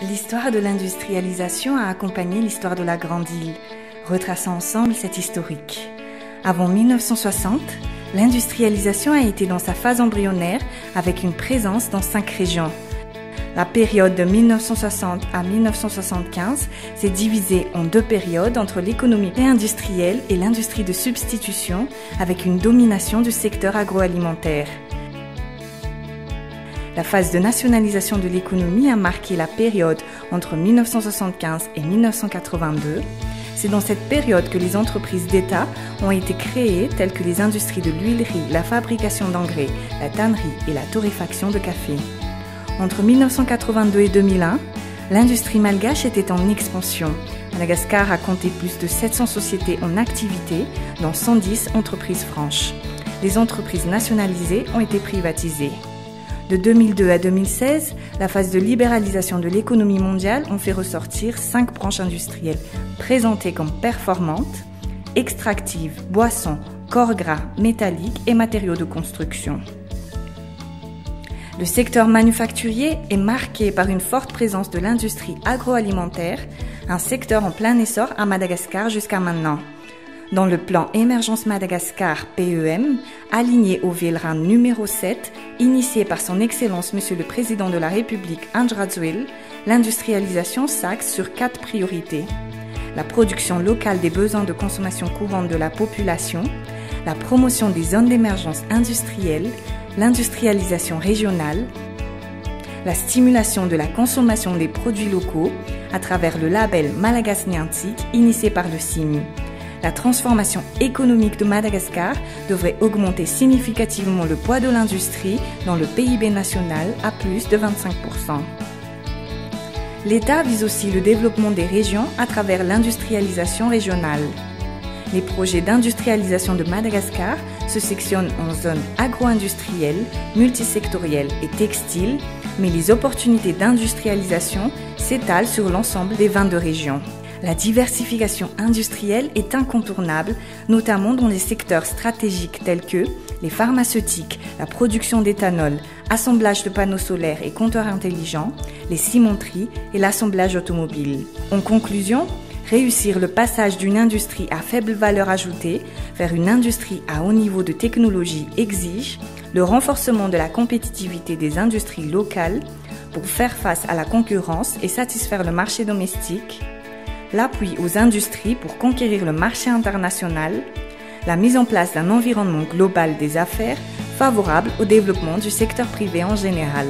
L'histoire de l'industrialisation a accompagné l'histoire de la Grande Île, retraçant ensemble cet historique. Avant 1960, l'industrialisation a été dans sa phase embryonnaire avec une présence dans 5 régions. La période de 1960 à 1975 s'est divisée en 2 périodes entre l'économie préindustrielle et l'industrie de substitution avec une domination du secteur agroalimentaire. La phase de nationalisation de l'économie a marqué la période entre 1975 et 1982. C'est dans cette période que les entreprises d'État ont été créées telles que les industries de l'huilerie, la fabrication d'engrais, la tannerie et la torréfaction de café. Entre 1982 et 2001, l'industrie malgache était en expansion. Madagascar a compté plus de 700 sociétés en activité, dont 110 entreprises franches. Les entreprises nationalisées ont été privatisées. De 2002 à 2016, la phase de libéralisation de l'économie mondiale ont fait ressortir 5 branches industrielles présentées comme performantes, extractives, boissons, corps gras, métalliques et matériaux de construction. Le secteur manufacturier est marqué par une forte présence de l'industrie agroalimentaire, un secteur en plein essor à Madagascar jusqu'à maintenant. Dans le plan Émergence Madagascar PEM, aligné au VLRAN numéro 7, initié par son Excellence Monsieur le Président de la République Andry Rajoelina, l'industrialisation s'axe sur 4 priorités. La production locale des besoins de consommation courante de la population, la promotion des zones d'émergence industrielle, l'industrialisation régionale, la stimulation de la consommation des produits locaux à travers le label Malagas Niantic initié par le CIMI. La transformation économique de Madagascar devrait augmenter significativement le poids de l'industrie dans le PIB national à plus de 25%. L'État vise aussi le développement des régions à travers l'industrialisation régionale. Les projets d'industrialisation de Madagascar se sectionnent en zones agro-industrielles, multisectorielles et textiles, mais les opportunités d'industrialisation s'étalent sur l'ensemble des 22 régions. La diversification industrielle est incontournable, notamment dans les secteurs stratégiques tels que les pharmaceutiques, la production d'éthanol, assemblage de panneaux solaires et compteurs intelligents, les cimenteries et l'assemblage automobile. En conclusion, réussir le passage d'une industrie à faible valeur ajoutée vers une industrie à haut niveau de technologie exige le renforcement de la compétitivité des industries locales pour faire face à la concurrence et satisfaire le marché domestique, l'appui aux industries pour conquérir le marché international, la mise en place d'un environnement global des affaires favorable au développement du secteur privé en général.